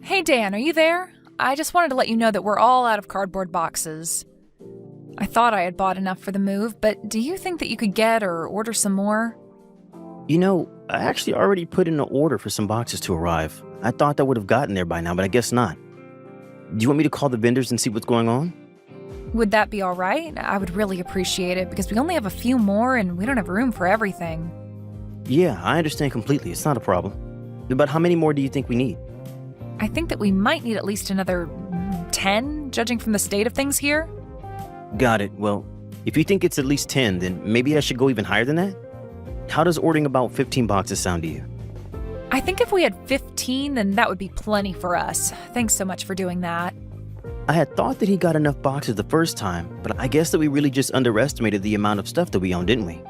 Hey Dan, are you there? I just wanted to let you know that we're all out of cardboard boxes. I thought I had bought enough for the move, but do you think that you could get or order some more? I actually already put in an order for some boxes to arrive. I thought that would have gotten there by now, but I guess not. Do you want me to call the vendors and see what's going on? Would that be all right? I would really appreciate it because we only have a few more and we don't have room for everything. Yeah, I understand completely. It's not a problem. But how many more do you think we need? I think that we might need at least another 10, judging from the state of things here. Got it. Well, if you think it's at least 10, then maybe I should go even higher than that? How does ordering about 15 boxes sound to you? I think if we had 15, then that would be plenty for us. Thanks so much for doing that. I had thought that he got enough boxes the first time, but I guess that we really just underestimated the amount of stuff that we own, didn't we?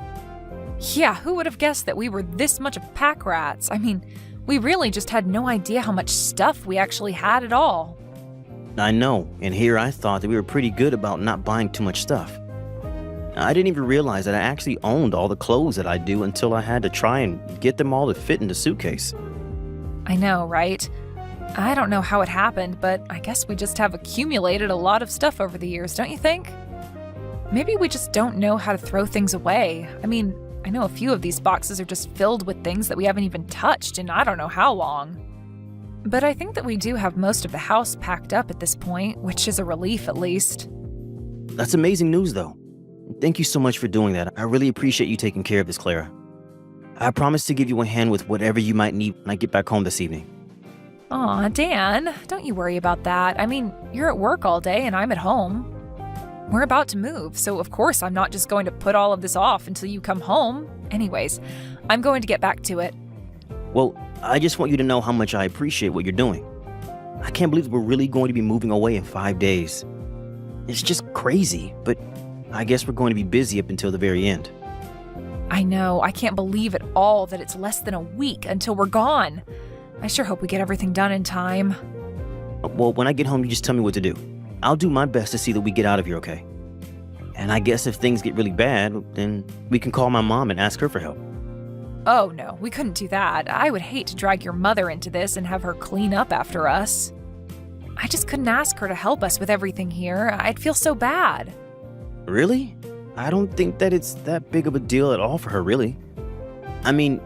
Yeah, who would have guessed that we were this much of pack rats? I mean, we really just had no idea how much stuff we actually had at all. I know, and here I thought that we were pretty good about not buying too much stuff. I didn't even realize that I actually owned all the clothes that I do until I had to try and get them all to fit in the suitcase. I know, right? I don't know how it happened, but I guess we just have accumulated a lot of stuff over the years, don't you think? Maybe we just don't know how to throw things away. I mean, I know a few of these boxes are just filled with things that we haven't even touched in I don't know how long. But I think that we do have most of the house packed up at this point, which is a relief at least. That's amazing news, though. Thank you so much for doing that. I really appreciate you taking care of this, Clara. I promise to give you a hand with whatever you might need when I get back home this evening. Aw, Dan, don't you worry about that. I mean, you're at work all day and I'm at home. We're about to move, so of course I'm not just going to put all of this off until you come home. Anyways, I'm going to get back to it. Well, I just want you to know how much I appreciate what you're doing. I can't believe we're really going to be moving away in 5 days. It's just crazy, but I guess we're going to be busy up until the very end. I know, I can't believe at all that it's less than a week until we're gone. I sure hope we get everything done in time. Well, when I get home, you just tell me what to do. I'll do my best to see that we get out of here, okay? And I guess if things get really bad, then we can call my mom and ask her for help. Oh no, we couldn't do that. I would hate to drag your mother into this and have her clean up after us. I just couldn't ask her to help us with everything here. I'd feel so bad. Really? I don't think that it's that big of a deal at all for her, really. I mean,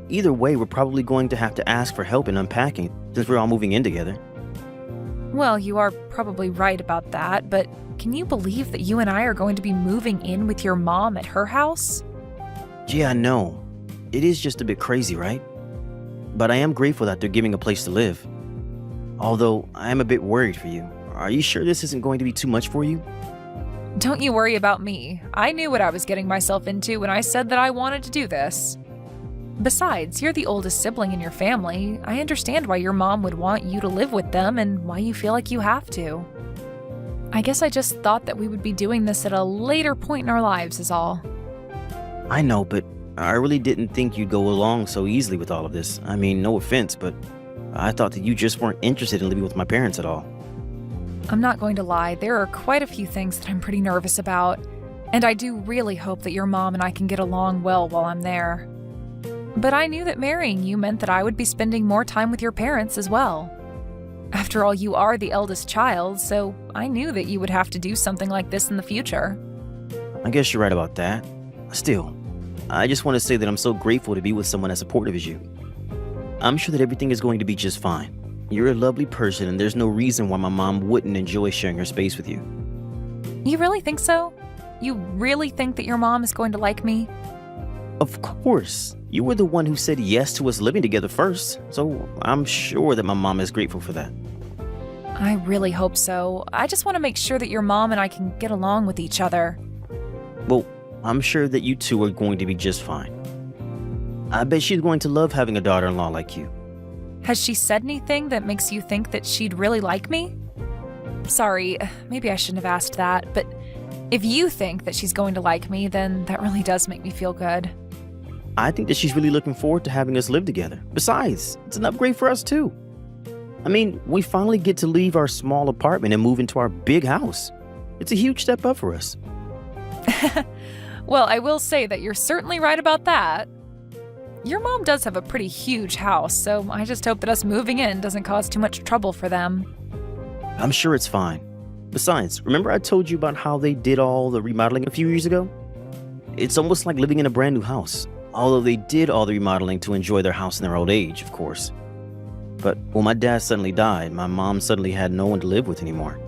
either way, we're probably going to have to ask for help in unpacking since we're all moving in together. Well, you are probably right about that, but can you believe that you and I are going to be moving in with your mom at her house? Yeah, I know. It is just a bit crazy, right? But I am grateful that they're giving a place to live. Although, I am a bit worried for you. Are you sure this isn't going to be too much for you? Don't you worry about me. I knew what I was getting myself into when I said that I wanted to do this. Besides, you're the oldest sibling in your family. I understand why your mom would want you to live with them and why you feel like you have to. I guess I just thought that we would be doing this at a later point in our lives is all. I know, but I really didn't think you'd go along so easily with all of this. I mean, no offense, but I thought that you just weren't interested in living with my parents at all. I'm not going to lie, there are quite a few things that I'm pretty nervous about, and I do really hope that your mom and I can get along well while I'm there. But I knew that marrying you meant that I would be spending more time with your parents as well. After all, you are the eldest child, so I knew that you would have to do something like this in the future. I guess you're right about that. Still, I just want to say that I'm so grateful to be with someone as supportive as you. I'm sure that everything is going to be just fine. You're a lovely person, and there's no reason why my mom wouldn't enjoy sharing her space with you. You really think so? You really think that your mom is going to like me? Of course. You were the one who said yes to us living together first, so I'm sure that my mom is grateful for that. I really hope so. I just want to make sure that your mom and I can get along with each other. Well, I'm sure that you two are going to be just fine. I bet she's going to love having a daughter-in-law like you. Has she said anything that makes you think that she'd really like me? Sorry, maybe I shouldn't have asked that, but if you think that she's going to like me, then that really does make me feel good. I think that she's really looking forward to having us live together. Besides, it's an upgrade for us too. I mean, we finally get to leave our small apartment and move into our big house. It's a huge step up for us. Well, I will say that you're certainly right about that. Your mom does have a pretty huge house, so I just hope that us moving in doesn't cause too much trouble for them. I'm sure it's fine. Besides, remember I told you about how they did all the remodeling a few years ago? It's almost like living in a brand new house, although they did all the remodeling to enjoy their house in their old age, of course. But when my dad suddenly died, my mom suddenly had no one to live with anymore.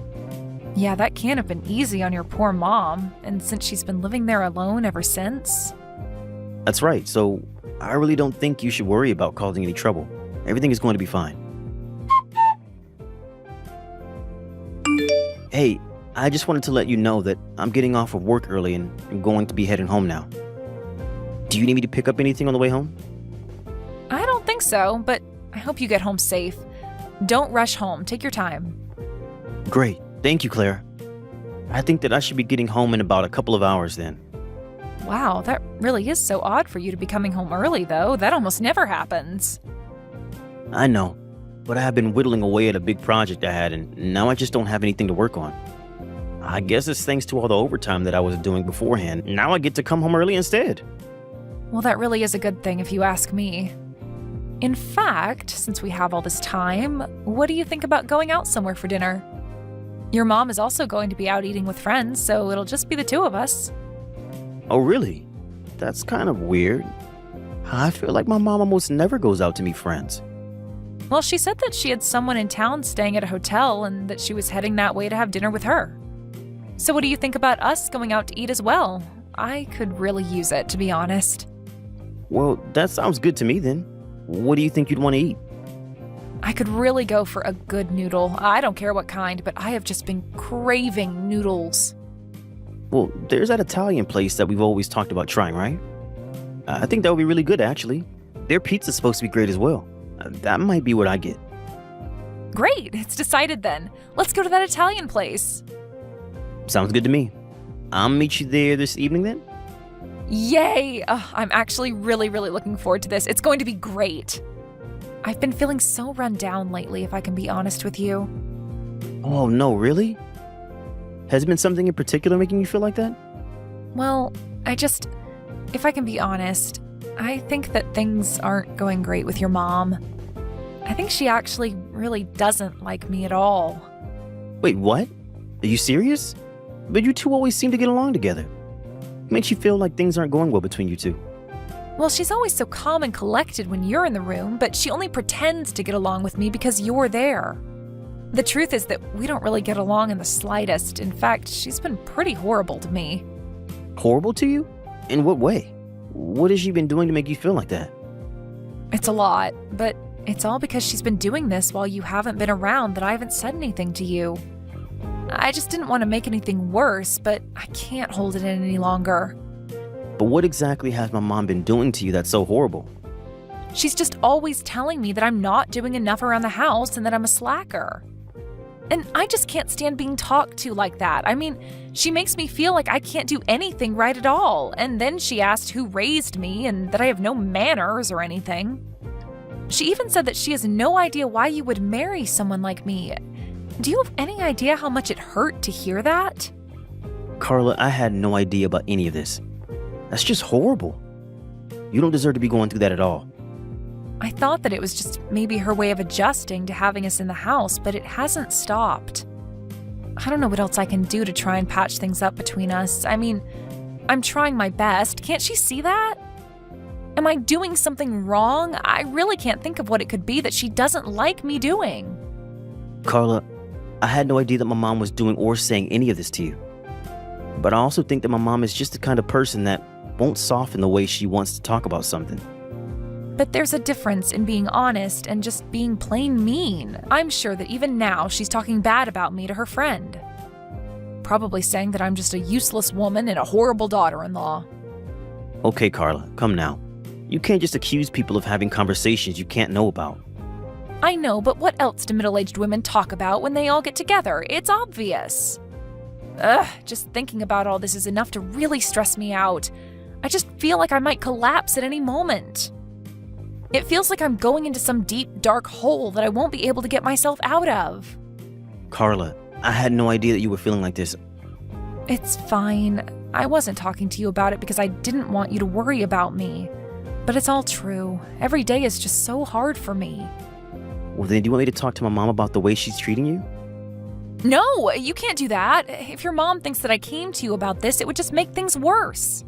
Yeah, that can't have been easy on your poor mom, and since she's been living there alone ever since. That's right, so I really don't think you should worry about causing any trouble. Everything is going to be fine. Hey, I just wanted to let you know that I'm getting off of work early and I'm going to be heading home now. Do you need me to pick up anything on the way home? I don't think so, but I hope you get home safe. Don't rush home. Take your time. Great. Thank you, Claire. I think that I should be getting home in about a couple of hours then. Wow, that really is so odd for you to be coming home early, though. That almost never happens. I know, but I have been whittling away at a big project I had, and now I just don't have anything to work on. I guess it's thanks to all the overtime that I was doing beforehand. Now I get to come home early instead. Well, that really is a good thing if you ask me. In fact, since we have all this time, what do you think about going out somewhere for dinner? Your mom is also going to be out eating with friends, so it'll just be the two of us. Oh, really? That's kind of weird. I feel like my mom almost never goes out to meet friends. Well, she said that she had someone in town staying at a hotel and that she was heading that way to have dinner with her. So what do you think about us going out to eat as well? I could really use it, to be honest. Well, that sounds good to me then. What do you think you'd want to eat? I could really go for a good noodle. I don't care what kind, but I have just been craving noodles. Well, there's that Italian place that we've always talked about trying, right? I think that would be really good, actually. Their pizza's supposed to be great as well. That might be what I get. Great, it's decided then. Let's go to that Italian place. Sounds good to me. I'll meet you there this evening then? Yay! I'm actually really looking forward to this. It's going to be great. I've been feeling so run down lately, if I can be honest with you. Oh, no, really? Has it been something in particular making you feel like that? Well, if I can be honest, I think that things aren't going great with your mom. I think she actually really doesn't like me at all. Wait, what? Are you serious? But you two always seem to get along together. Makes you feel like things aren't going well between you two. Well, she's always so calm and collected when you're in the room, but she only pretends to get along with me because you're there. The truth is that we don't really get along in the slightest. In fact, she's been pretty horrible to me. Horrible to you? In what way? What has she been doing to make you feel like that? It's a lot, but it's all because she's been doing this while you haven't been around that I haven't said anything to you. I just didn't want to make anything worse, but I can't hold it in any longer. But what exactly has my mom been doing to you that's so horrible? She's just always telling me that I'm not doing enough around the house and that I'm a slacker. And I just can't stand being talked to like that. I mean, she makes me feel like I can't do anything right at all. And then she asked who raised me and that I have no manners or anything. She even said that she has no idea why you would marry someone like me. Do you have any idea how much it hurt to hear that? Carla, I had no idea about any of this. That's just horrible. You don't deserve to be going through that at all. I thought that it was just maybe her way of adjusting to having us in the house, but it hasn't stopped. I don't know what else I can do to try and patch things up between us. I mean, I'm trying my best. Can't she see that? Am I doing something wrong? I really can't think of what it could be that she doesn't like me doing. Carla, I had no idea that my mom was doing or saying any of this to you. But I also think that my mom is just the kind of person that won't soften the way she wants to talk about something. But there's a difference in being honest and just being plain mean. I'm sure that even now she's talking bad about me to her friend. Probably saying that I'm just a useless woman and a horrible daughter-in-law. Okay, Carla, come now. You can't just accuse people of having conversations you can't know about. I know, but what else do middle-aged women talk about when they all get together? It's obvious. Just thinking about all this is enough to really stress me out. I just feel like I might collapse at any moment. It feels like I'm going into some deep, dark hole that I won't be able to get myself out of. Carla, I had no idea that you were feeling like this. It's fine. I wasn't talking to you about it because I didn't want you to worry about me. But it's all true. Every day is just so hard for me. Well, then do you want me to talk to my mom about the way she's treating you? No, you can't do that. If your mom thinks that I came to you about this, it would just make things worse.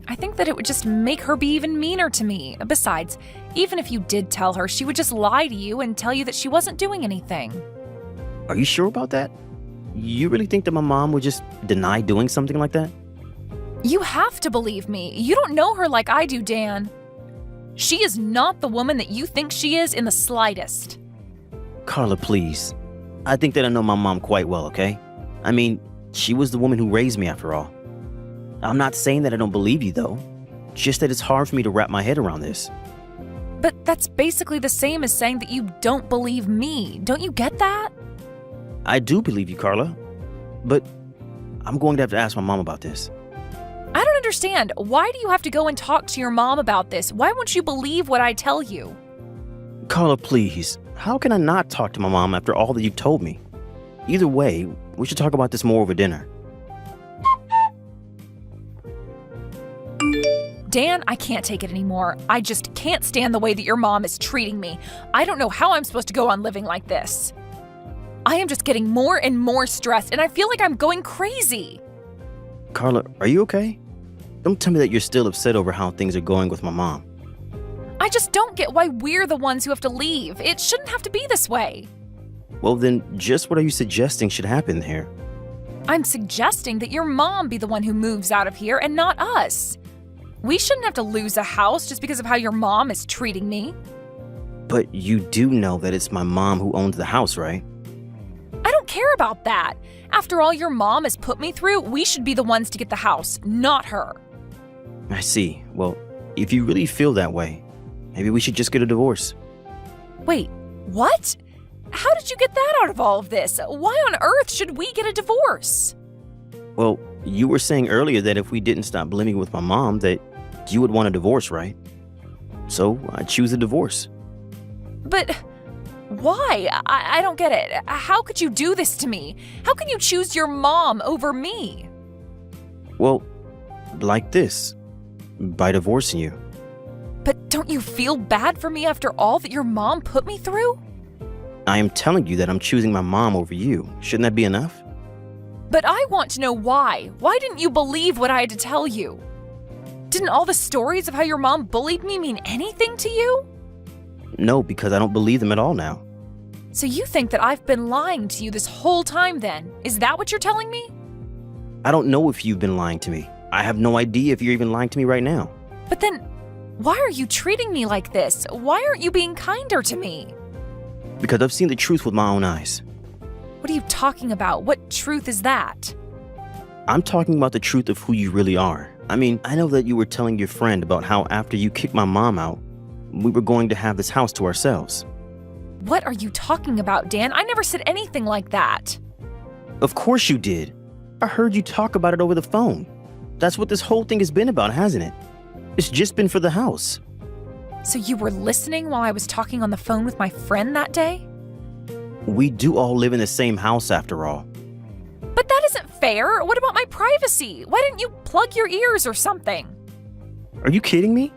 I think that it would just make her be even meaner to me. Besides, even if you did tell her, she would just lie to you and tell you that she wasn't doing anything. Are you sure about that? You really think that my mom would just deny doing something like that? You have to believe me. You don't know her like I do, Dan. She is not the woman that you think she is in the slightest. Carla, please. I think that I know my mom quite well, okay? I mean, she was the woman who raised me after all. I'm not saying that I don't believe you, though. Just that it's hard for me to wrap my head around this. But that's basically the same as saying that you don't believe me. Don't you get that? I do believe you, Carla. But I'm going to have to ask my mom about this. I don't understand. Why do you have to go and talk to your mom about this? Why won't you believe what I tell you? Carla, please. How can I not talk to my mom after all that you've told me? Either way, we should talk about this more over dinner. Dan, I can't take it anymore. I just can't stand the way that your mom is treating me. I don't know how I'm supposed to go on living like this. I am just getting more and more stressed, and I feel like I'm going crazy. Carla, are you okay? Don't tell me that you're still upset over how things are going with my mom. I just don't get why we're the ones who have to leave. It shouldn't have to be this way. Well, then, just what are you suggesting should happen here? I'm suggesting that your mom be the one who moves out of here and not us. We shouldn't have to lose a house just because of how your mom is treating me. But you do know that it's my mom who owns the house, right? I don't care about that. After all your mom has put me through, we should be the ones to get the house, not her. I see. Well, if you really feel that way, maybe we should just get a divorce. Wait, what? How did you get that out of all of this? Why on earth should we get a divorce? Well, you were saying earlier that if we didn't stop living with my mom, that you would want a divorce, right? So I choose a divorce. But why? I don't get it. How could you do this to me? How can you choose your mom over me? Well, like this, by divorcing you. But don't you feel bad for me after all that your mom put me through? I am telling you that I'm choosing my mom over you. Shouldn't that be enough? But I want to know why. Why didn't you believe what I had to tell you? Didn't all the stories of how your mom bullied me mean anything to you? No, because I don't believe them at all now. So you think that I've been lying to you this whole time then? Is that what you're telling me? I don't know if you've been lying to me. I have no idea if you're even lying to me right now. But then, why are you treating me like this? Why aren't you being kinder to me? Because I've seen the truth with my own eyes. What are you talking about? What truth is that? I'm talking about the truth of who you really are. I mean, I know that you were telling your friend about how after you kicked my mom out, we were going to have this house to ourselves. What are you talking about, Dan? I never said anything like that. Of course you did. I heard you talk about it over the phone. That's what this whole thing has been about, hasn't it? It's just been for the house. So you were listening while I was talking on the phone with my friend that day? We do all live in the same house after all. But that isn't fair. What about my privacy? Why didn't you plug your ears or something? Are you kidding me?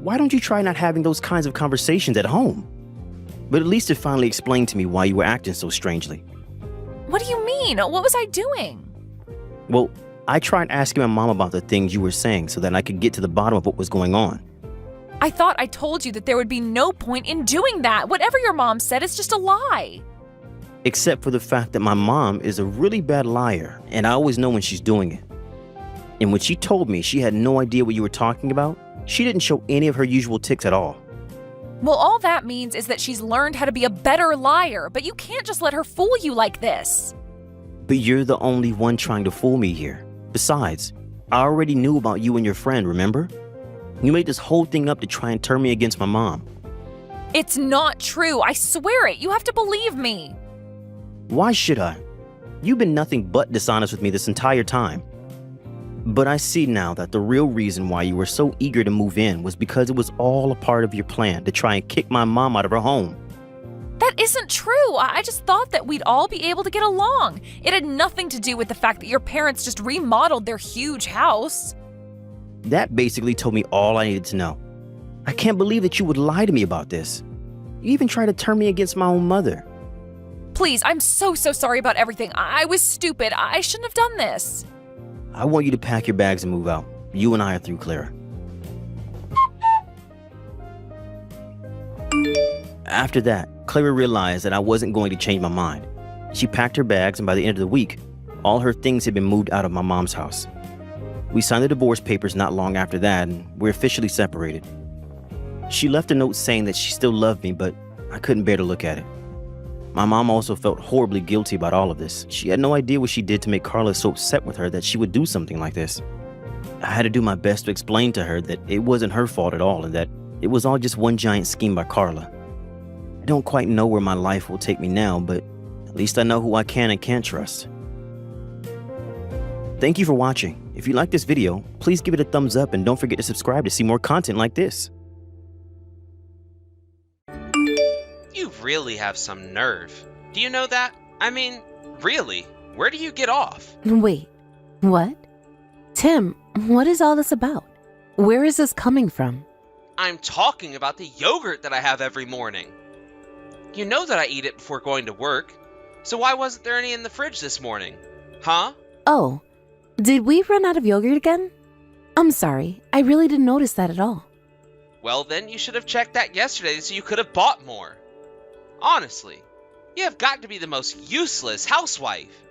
Why don't you try not having those kinds of conversations at home? But at least it finally explained to me why you were acting so strangely. What do you mean? What was I doing? Well, I tried asking my mom about the things you were saying so that I could get to the bottom of what was going on. I thought I told you that there would be no point in doing that. Whatever your mom said is just a lie. Except for the fact that my mom is a really bad liar, and I always know when she's doing it. And when she told me she had no idea what you were talking about, she didn't show any of her usual tics at all. Well, all that means is that she's learned how to be a better liar, but you can't just let her fool you like this. But you're the only one trying to fool me here. Besides, I already knew about you and your friend, remember? You made this whole thing up to try and turn me against my mom. It's not true. I swear it. You have to believe me. Why should I? You've been nothing but dishonest with me this entire time. But I see now that the real reason why you were so eager to move in was because it was all a part of your plan to try and kick my mom out of her home. That isn't true. I just thought that we'd all be able to get along. It had nothing to do with the fact that your parents just remodeled their huge house. That basically told me all I needed to know. I can't believe that you would lie to me about this. You even tried to turn me against my own mother. Please, I'm so sorry about everything. I was stupid. I shouldn't have done this. I want you to pack your bags and move out. You and I are through, Clara. After that, Clara realized that I wasn't going to change my mind. She packed her bags, and by the end of the week, all her things had been moved out of my mom's house. We signed the divorce papers not long after that, and we're officially separated. She left a note saying that she still loved me, but I couldn't bear to look at it. My mom also felt horribly guilty about all of this. She had no idea what she did to make Carla so upset with her that she would do something like this. I had to do my best to explain to her that it wasn't her fault at all and that it was all just one giant scheme by Carla. I don't quite know where my life will take me now, but at least I know who I can and can't trust. Thank you for watching. If you like this video, please give it a thumbs up and don't forget to subscribe to see more content like this. You really have some nerve. Do you know that? I mean, really, where do you get off? Wait, what? Tim, what is all this about? Where is this coming from? I'm talking about the yogurt that I have every morning. You know that I eat it before going to work, so why wasn't there any in the fridge this morning? Huh? Oh, did we run out of yogurt again? I'm sorry, I really didn't notice that at all. Well, then you should have checked that yesterday so you could have bought more. Honestly, you have got to be the most useless housewife.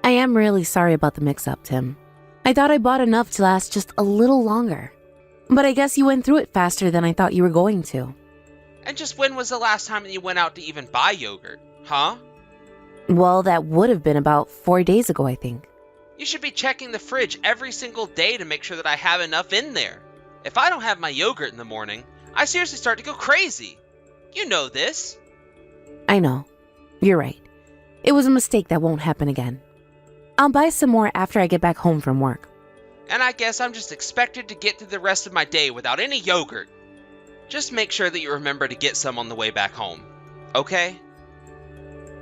I am really sorry about the mix-up, Tim. I thought I bought enough to last just a little longer. But I guess you went through it faster than I thought you were going to. And just when was the last time that you went out to even buy yogurt? Huh? Well, that would have been about 4 days ago, I think. You should be checking the fridge every single day to make sure that I have enough in there. If I don't have my yogurt in the morning, I seriously start to go crazy. You know this. I know. You're right. It was a mistake that won't happen again. I'll buy some more after I get back home from work. And I guess I'm just expected to get through the rest of my day without any yogurt. Just make sure that you remember to get some on the way back home. Okay?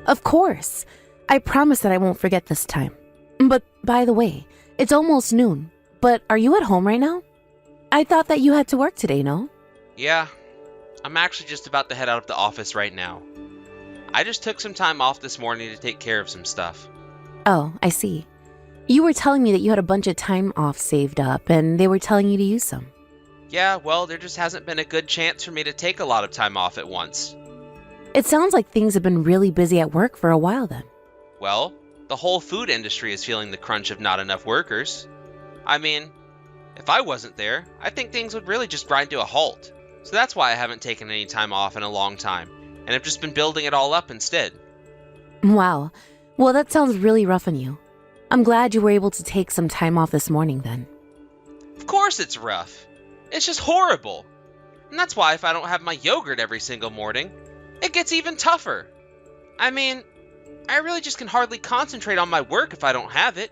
Of course. I promise that I won't forget this time. But by the way, it's almost noon. But are you at home right now? I thought that you had to work today, no? Yeah. I'm actually just about to head out of the office right now. I just took some time off this morning to take care of some stuff. Oh, I see. You were telling me that you had a bunch of time off saved up and they were telling you to use some. Yeah, well, there just hasn't been a good chance for me to take a lot of time off at once. It sounds like things have been really busy at work for a while then. Well, the whole food industry is feeling the crunch of not enough workers. I mean, if I wasn't there, I think things would really just grind to a halt. So that's why I haven't taken any time off in a long time, and I've just been building it all up instead. Wow. Well, that sounds really rough on you. I'm glad you were able to take some time off this morning then. Of course it's rough. It's just horrible. And that's why if I don't have my yogurt every single morning, it gets even tougher. I mean, I really just can hardly concentrate on my work if I don't have it.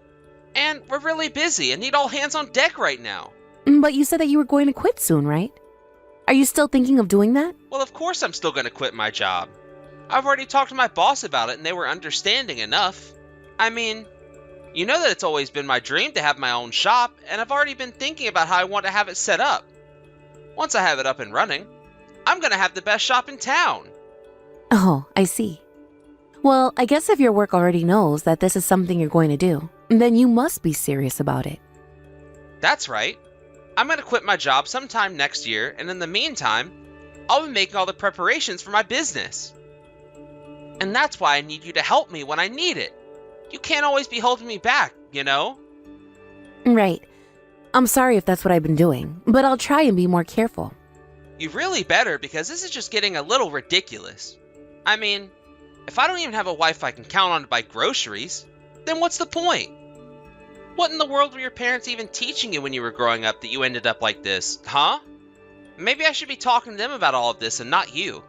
And we're really busy and need all hands on deck right now. But you said that you were going to quit soon, right? Are you still thinking of doing that? Well, of course I'm still going to quit my job. I've already talked to my boss about it and they were understanding enough. I mean, you know that it's always been my dream to have my own shop, and I've already been thinking about how I want to have it set up. Once I have it up and running, I'm going to have the best shop in town. Oh, I see. Well, I guess if your work already knows that this is something you're going to do, then you must be serious about it. That's right. I'm going to quit my job sometime next year, and in the meantime, I'll be making all the preparations for my business. And that's why I need you to help me when I need it. You can't always be holding me back, you know? Right. I'm sorry if that's what I've been doing, but I'll try and be more careful. You really better, because this is just getting a little ridiculous. I mean, if I don't even have a wife I can count on to buy groceries, then what's the point? What in the world were your parents even teaching you when you were growing up that you ended up like this, huh? Maybe I should be talking to them about all of this and not you.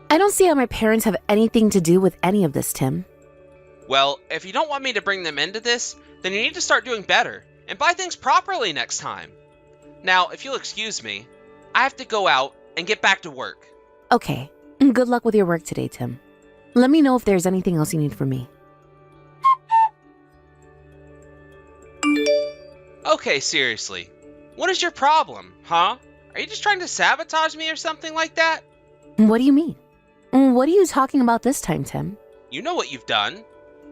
I don't see how my parents have anything to do with any of this, Tim. Well, if you don't want me to bring them into this, then you need to start doing better and buy things properly next time. Now, if you'll excuse me, I have to go out and get back to work. Okay. Good luck with your work today, Tim. Let me know if there's anything else you need from me. Okay, seriously. What is your problem, huh? Are you just trying to sabotage me or something like that? What do you mean? What are you talking about this time, Tim? You know what you've done.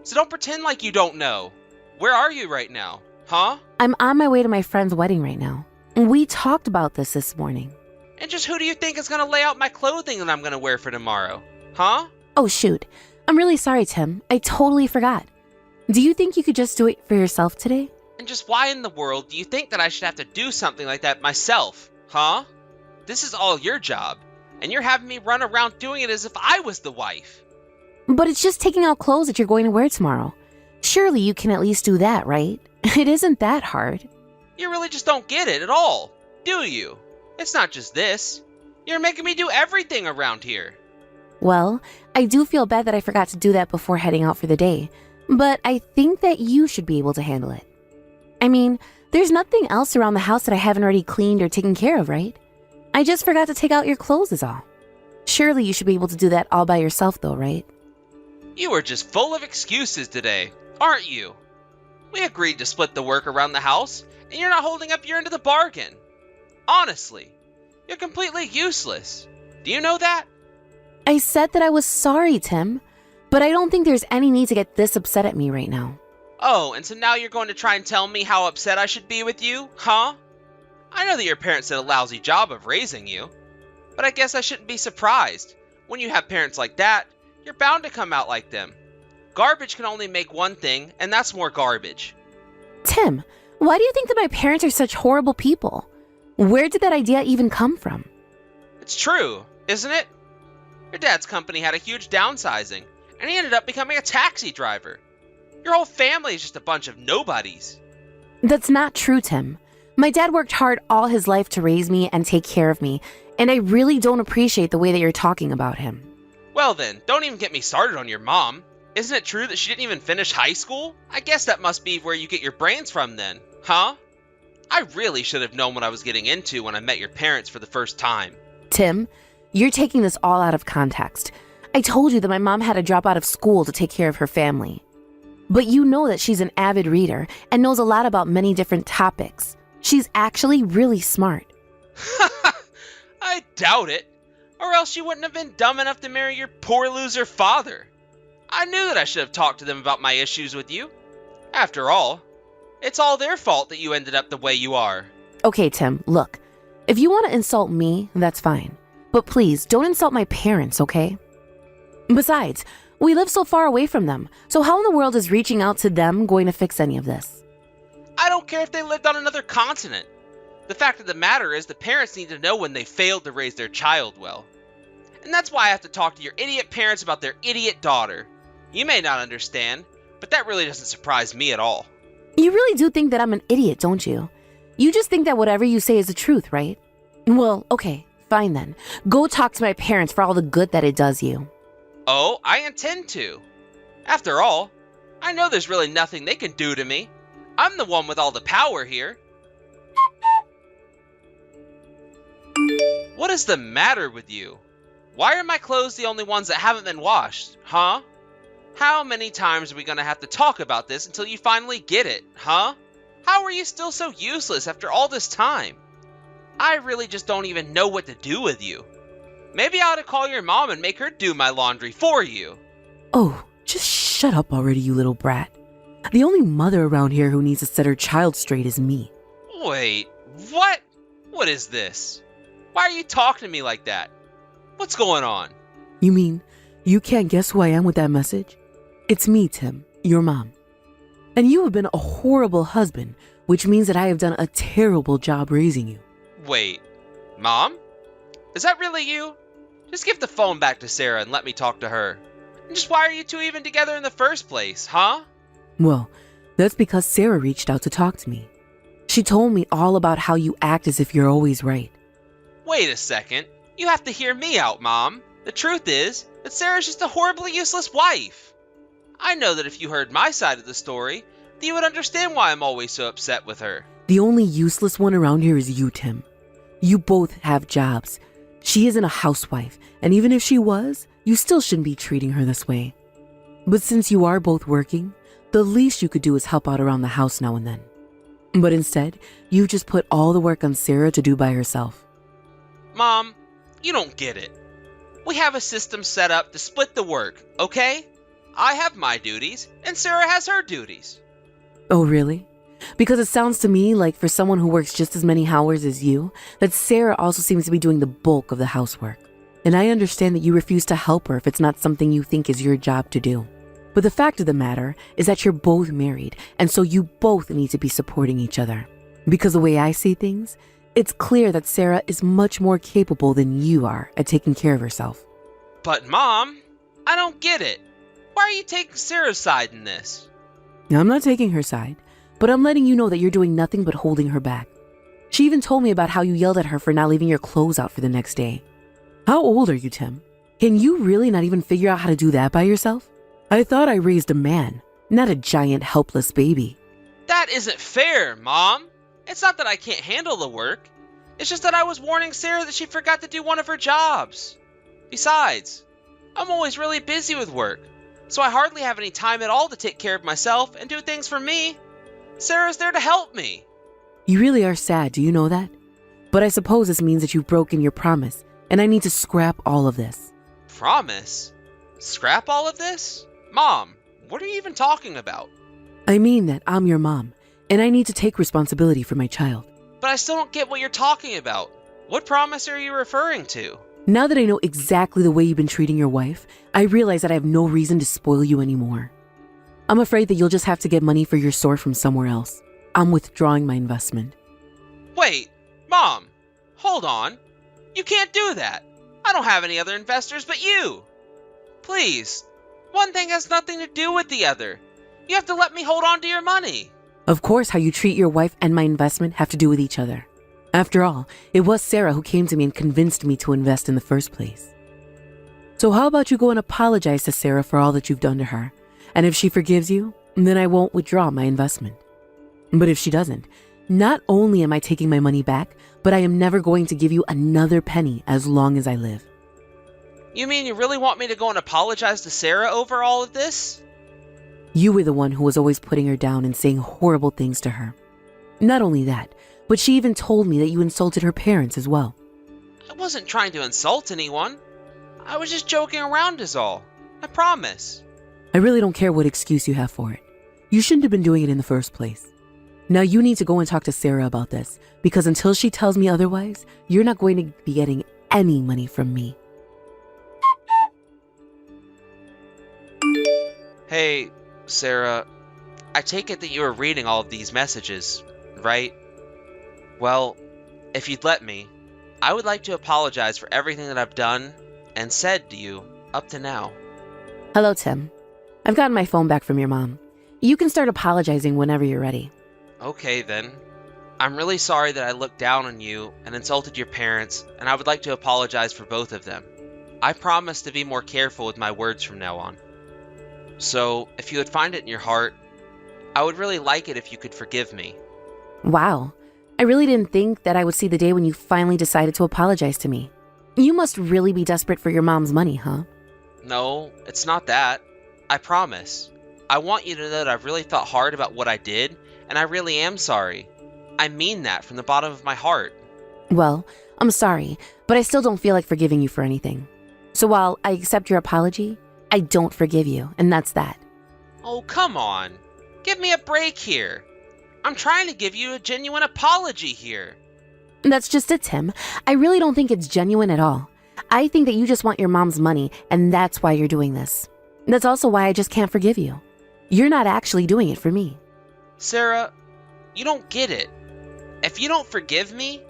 So don't pretend like you don't know. Where are you right now? Huh? I'm on my way to my friend's wedding right now. We talked about this morning. And just who do you think is going to lay out my clothing that I'm going to wear for tomorrow? Huh? Oh, shoot. I'm really sorry, Tim. I totally forgot. Do you think you could just do it for yourself today? And just why in the world do you think that I should have to do something like that myself? Huh? This is all your job. And you're having me run around doing it as if I was the wife. But it's just taking out clothes that you're going to wear tomorrow. Surely you can at least do that, right? It isn't that hard. You really just don't get it at all, do you? It's not just this. You're making me do everything around here. Well, I do feel bad that I forgot to do that before heading out for the day, but I think that you should be able to handle it. I mean, there's nothing else around the house that I haven't already cleaned or taken care of, right? I just forgot to take out your clothes is all. Surely you should be able to do that all by yourself though, right? You are just full of excuses today, aren't you? We agreed to split the work around the house, and you're not holding up your end of the bargain. Honestly, you're completely useless. Do you know that? I said that I was sorry, Tim, but I don't think there's any need to get this upset at me right now. Oh, and so now you're going to try and tell me how upset I should be with you, huh? I know that your parents did a lousy job of raising you, but I guess I shouldn't be surprised. When you have parents like that, you're bound to come out like them. Garbage can only make one thing, and that's more garbage. Tim, why do you think that my parents are such horrible people? Where did that idea even come from? It's true, isn't it? Your dad's company had a huge downsizing, and he ended up becoming a taxi driver. Your whole family is just a bunch of nobodies. That's not true, Tim. My dad worked hard all his life to raise me and take care of me, and I really don't appreciate the way that you're talking about him. Well then, don't even get me started on your mom. Isn't it true that she didn't even finish high school? I guess that must be where you get your brains from then, huh? I really should have known what I was getting into when I met your parents for the first time. Tim, you're taking this all out of context. I told you that my mom had to drop out of school to take care of her family. But you know that she's an avid reader and knows a lot about many different topics. She's actually really smart. I doubt it. Or else you wouldn't have been dumb enough to marry your poor loser father. I knew that I should have talked to them about my issues with you. After all, it's all their fault that you ended up the way you are. Okay, Tim, look. If you want to insult me, that's fine. But please, don't insult my parents, okay? Besides, we live so far away from them, so how in the world is reaching out to them going to fix any of this? I don't care if they lived on another continent. The fact of the matter is the parents need to know when they failed to raise their child well. And that's why I have to talk to your idiot parents about their idiot daughter. You may not understand, but that really doesn't surprise me at all. You really do think that I'm an idiot, don't you? You just think that whatever you say is the truth, right? Well, okay, fine then. Go talk to my parents for all the good that it does you. Oh, I intend to. After all, I know there's really nothing they can do to me. I'm the one with all the power here. What is the matter with you? Why are my clothes the only ones that haven't been washed, huh? How many times are we gonna have to talk about this until you finally get it, huh? How are you still so useless after all this time? I really just don't even know what to do with you. Maybe I ought to call your mom and make her do my laundry for you. Oh, just shut up already, you little brat. The only mother around here who needs to set her child straight is me. Wait, what? What is this? Why are you talking to me like that? What's going on? You mean you can't guess who I am with that message? It's me, Tim, your mom. And you have been a horrible husband, which means that I have done a terrible job raising you. Wait, Mom? Is that really you? Just give the phone back to Sarah and let me talk to her. And just why are you two even together in the first place, huh? Well, that's because Sarah reached out to talk to me. She told me all about how you act as if you're always right. Wait a second. You have to hear me out, Mom. The truth is that Sarah's just a horribly useless wife. I know that if you heard my side of the story, then you would understand why I'm always so upset with her. The only useless one around here is you, Tim. You both have jobs. She isn't a housewife, and even if she was, you still shouldn't be treating her this way. But since you are both working, the least you could do is help out around the house now and then. But instead, you just put all the work on Sarah to do by herself. Mom, you don't get it. We have a system set up to split the work, okay? I have my duties, and Sarah has her duties. Oh, really? Because it sounds to me like for someone who works just as many hours as you, that Sarah also seems to be doing the bulk of the housework. And I understand that you refuse to help her if it's not something you think is your job to do. But the fact of the matter is that you're both married, and so you both need to be supporting each other. Because the way I see things, it's clear that Sarah is much more capable than you are at taking care of herself. But Mom, I don't get it. Why are you taking Sarah's side in this? Now, I'm not taking her side, but I'm letting you know that you're doing nothing but holding her back. She even told me about how you yelled at her for not leaving your clothes out for the next day. How old are you, Tim? Can you really not even figure out how to do that by yourself? I thought I raised a man, not a giant helpless baby. That isn't fair, Mom. It's not that I can't handle the work. It's just that I was warning Sarah that she forgot to do one of her jobs. Besides, I'm always really busy with work, so I hardly have any time at all to take care of myself and do things for me. Sarah's there to help me. You really are sad, do you know that? But I suppose this means that you've broken your promise, and I need to scrap all of this. Promise? Scrap all of this? Mom, what are you even talking about? I mean that I'm your mom, and I need to take responsibility for my child. But I still don't get what you're talking about. What promise are you referring to? Now that I know exactly the way you've been treating your wife, I realize that I have no reason to spoil you anymore. I'm afraid that you'll just have to get money for your store from somewhere else. I'm withdrawing my investment. Wait, Mom, hold on. You can't do that. I don't have any other investors but you. Please, one thing has nothing to do with the other. You have to let me hold on to your money. Of course, how you treat your wife and my investment have to do with each other. After all, it was Sarah who came to me and convinced me to invest in the first place. So how about you go and apologize to Sarah for all that you've done to her? And if she forgives you, then I won't withdraw my investment. But if she doesn't, not only am I taking my money back, but I am never going to give you another penny as long as I live. You mean you really want me to go and apologize to Sarah over all of this? You were the one who was always putting her down and saying horrible things to her. Not only that, but she even told me that you insulted her parents as well. I wasn't trying to insult anyone. I was just joking around is all. I promise. I really don't care what excuse you have for it. You shouldn't have been doing it in the first place. Now you need to go and talk to Sarah about this, because until she tells me otherwise, you're not going to be getting any money from me. Hey, Sarah, I take it that you were reading all of these messages, right? Well, if you'd let me, I would like to apologize for everything that I've done and said to you up to now. Hello, Tim. I've gotten my phone back from your mom. You can start apologizing whenever you're ready. Okay, then. I'm really sorry that I looked down on you and insulted your parents, and I would like to apologize for both of them. I promise to be more careful with my words from now on. So, if you would find it in your heart, I would really like it if you could forgive me. Wow. I really didn't think that I would see the day when you finally decided to apologize to me. You must really be desperate for your mom's money, huh? No, it's not that. I promise. I want you to know that I've really thought hard about what I did, and I really am sorry. I mean that from the bottom of my heart. Well, I'm sorry, but I still don't feel like forgiving you for anything. So while I accept your apology, I don't forgive you, and that's that. Oh, come on. Give me a break here. I'm trying to give you a genuine apology here. That's just it, Tim. I really don't think it's genuine at all. I think that you just want your mom's money, and that's why you're doing this. That's also why I just can't forgive you. You're not actually doing it for me. Sarah, you don't get it. If you don't forgive me,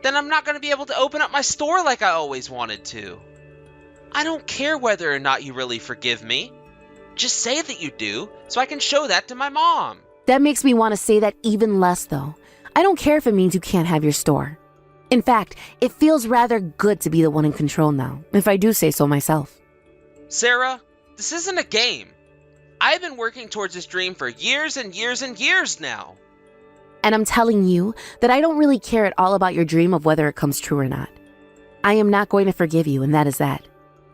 then I'm not going to be able to open up my store like I always wanted to. I don't care whether or not you really forgive me. Just say that you do, so I can show that to my mom. That makes me want to say that even less, though. I don't care if it means you can't have your store. In fact, it feels rather good to be the one in control now, if I do say so myself. Sarah, this isn't a game. I've been working towards this dream for years and years and years now. And I'm telling you that I don't really care at all about your dream of whether it comes true or not. I am not going to forgive you, and that is that.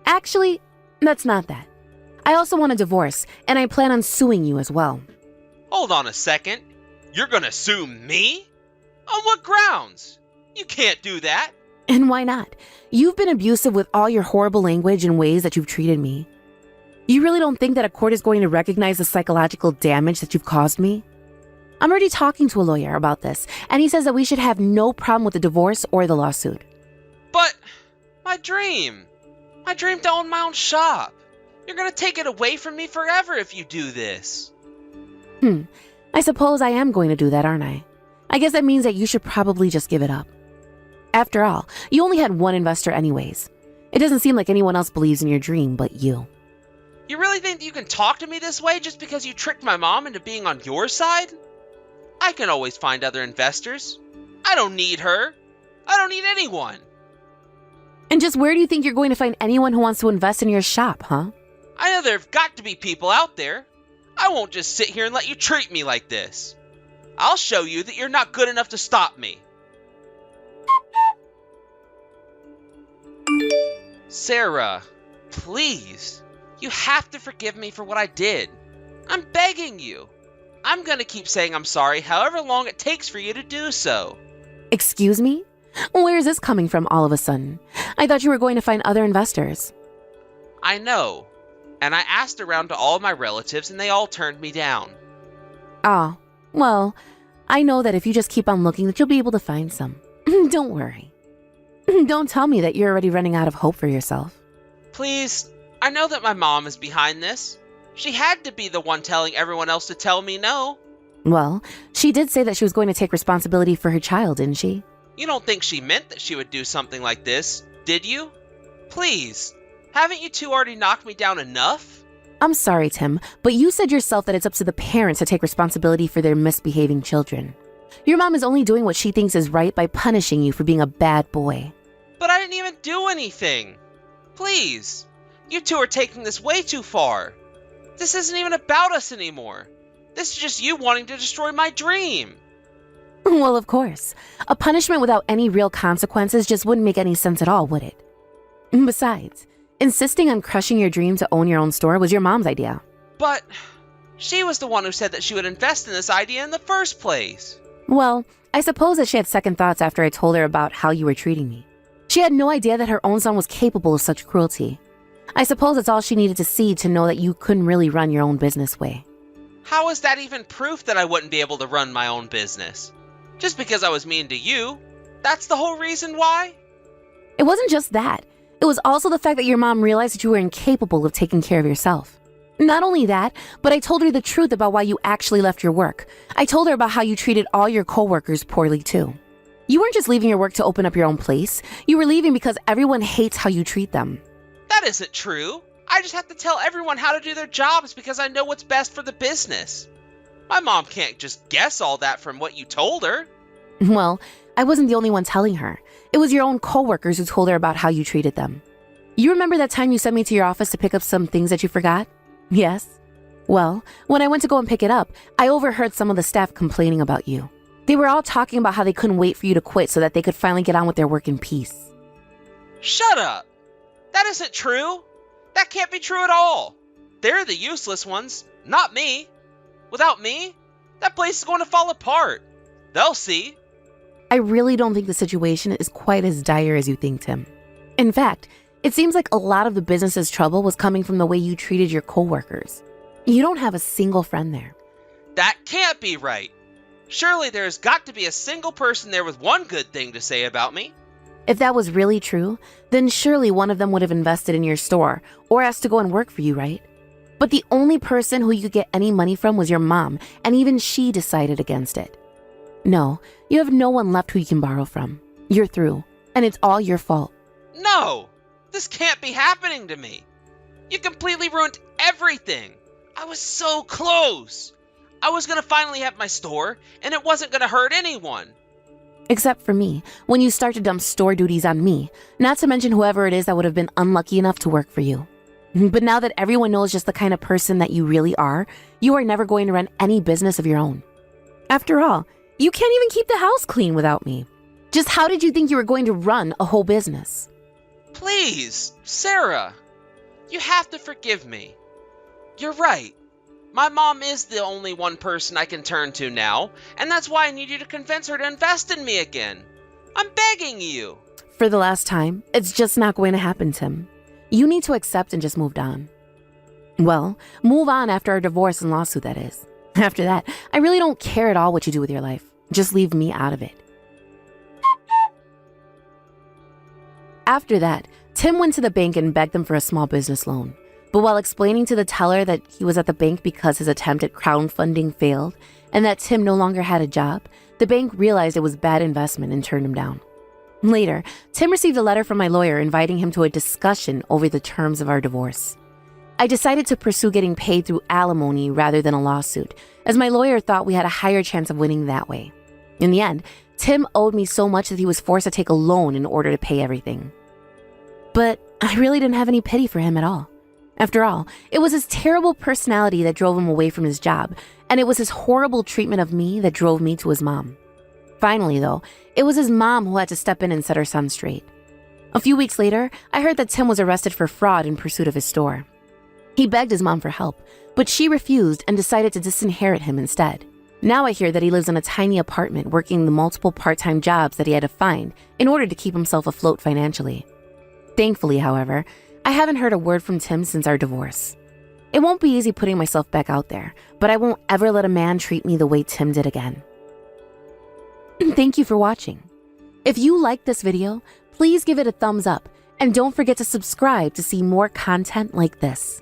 Actually, that's not that. I also want a divorce, and I plan on suing you as well. Hold on a second. You're gonna sue me? On what grounds? You can't do that. And why not? You've been abusive with all your horrible language and ways that you've treated me. You really don't think that a court is going to recognize the psychological damage that you've caused me? I'm already talking to a lawyer about this, and he says that we should have no problem with the divorce or the lawsuit. But my dream to own my own shop. You're gonna take it away from me forever if you do this. I suppose I am going to do that, aren't I? I guess that means that you should probably just give it up. After all, you only had one investor anyways. It doesn't seem like anyone else believes in your dream but you. You really think that you can talk to me this way just because you tricked my mom into being on your side? I can always find other investors. I don't need her. I don't need anyone. And just where do you think you're going to find anyone who wants to invest in your shop, huh? I know there have got to be people out there. I won't just sit here and let you treat me like this. I'll show you that you're not good enough to stop me. Sarah, please. You have to forgive me for what I did. I'm begging you. I'm gonna keep saying I'm sorry however long it takes for you to do so. Excuse me? Where is this coming from all of a sudden? I thought you were going to find other investors. I know. And I asked around to all of my relatives and they all turned me down. Ah, well, I know that if you just keep on looking that you'll be able to find some. Don't worry. Don't tell me that you're already running out of hope for yourself. Please, I know that my mom is behind this. She had to be the one telling everyone else to tell me no. Well, she did say that she was going to take responsibility for her child, didn't she? You don't think she meant that she would do something like this, did you? Please, haven't you two already knocked me down enough? I'm sorry, Tim, but you said yourself that it's up to the parents to take responsibility for their misbehaving children. Your mom is only doing what she thinks is right by punishing you for being a bad boy. But I didn't even do anything. Please, you two are taking this way too far. This isn't even about us anymore. This is just you wanting to destroy my dream. Well, of course. A punishment without any real consequences just wouldn't make any sense at all, would it? Besides, insisting on crushing your dream to own your own store was your mom's idea. But she was the one who said that she would invest in this idea in the first place. Well, I suppose that she had second thoughts after I told her about how you were treating me. She had no idea that her own son was capable of such cruelty. I suppose that's all she needed to see to know that you couldn't really run your own business way. How is that even proof that I wouldn't be able to run my own business? Just because I was mean to you, that's the whole reason why? It wasn't just that. It was also the fact that your mom realized that you were incapable of taking care of yourself. Not only that, but I told her the truth about why you actually left your work. I told her about how you treated all your coworkers poorly too. You weren't just leaving your work to open up your own place. You were leaving because everyone hates how you treat them. That isn't true. I just have to tell everyone how to do their jobs because I know what's best for the business. My mom can't just guess all that from what you told her. Well, I wasn't the only one telling her. It was your own coworkers who told her about how you treated them. You remember that time you sent me to your office to pick up some things that you forgot? Yes? Well, when I went to go and pick it up, I overheard some of the staff complaining about you. They were all talking about how they couldn't wait for you to quit so that they could finally get on with their work in peace. Shut up! That isn't true! That can't be true at all! They're the useless ones, not me. Without me, that place is going to fall apart. They'll see. I really don't think the situation is quite as dire as you think, Tim. In fact, it seems like a lot of the business's trouble was coming from the way you treated your coworkers. You don't have a single friend there. That can't be right. Surely there's got to be a single person there with one good thing to say about me. If that was really true, then surely one of them would have invested in your store or asked to go and work for you, right? But the only person who you could get any money from was your mom, and even she decided against it. No, you have no one left who you can borrow from. You're through, and it's all your fault. No! This can't be happening to me. You completely ruined everything. I was so close. I was going to finally have my store, and it wasn't going to hurt anyone. Except for me, when you start to dump store duties on me, not to mention whoever it is that would have been unlucky enough to work for you. But now that everyone knows just the kind of person that you really are, you are never going to run any business of your own. After all, you can't even keep the house clean without me. Just how did you think you were going to run a whole business? Please, Sarah, you have to forgive me. You're right. My mom is the only one person I can turn to now, and that's why I need you to convince her to invest in me again. I'm begging you. For the last time, it's just not going to happen, Tim. You need to accept and just move on. Well, move on after our divorce and lawsuit, that is. After that, I really don't care at all what you do with your life. Just leave me out of it. After that, Tim went to the bank and begged them for a small business loan. But while explaining to the teller that he was at the bank because his attempt at crowdfunding failed and that Tim no longer had a job, the bank realized it was bad investment and turned him down. Later, Tim received a letter from my lawyer inviting him to a discussion over the terms of our divorce. I decided to pursue getting paid through alimony rather than a lawsuit, as my lawyer thought we had a higher chance of winning that way. In the end, Tim owed me so much that he was forced to take a loan in order to pay everything. But I really didn't have any pity for him at all. After all, it was his terrible personality that drove him away from his job, and it was his horrible treatment of me that drove me to his mom. Finally, though, it was his mom who had to step in and set her son straight. A few weeks later, I heard that Tim was arrested for fraud in pursuit of his store. He begged his mom for help, but she refused and decided to disinherit him instead. Now I hear that he lives in a tiny apartment working the multiple part-time jobs that he had to find in order to keep himself afloat financially. Thankfully, however, I haven't heard a word from Tim since our divorce. It won't be easy putting myself back out there, but I won't ever let a man treat me the way Tim did again. Thank you for watching. If you liked this video, please give it a thumbs up and don't forget to subscribe to see more content like this.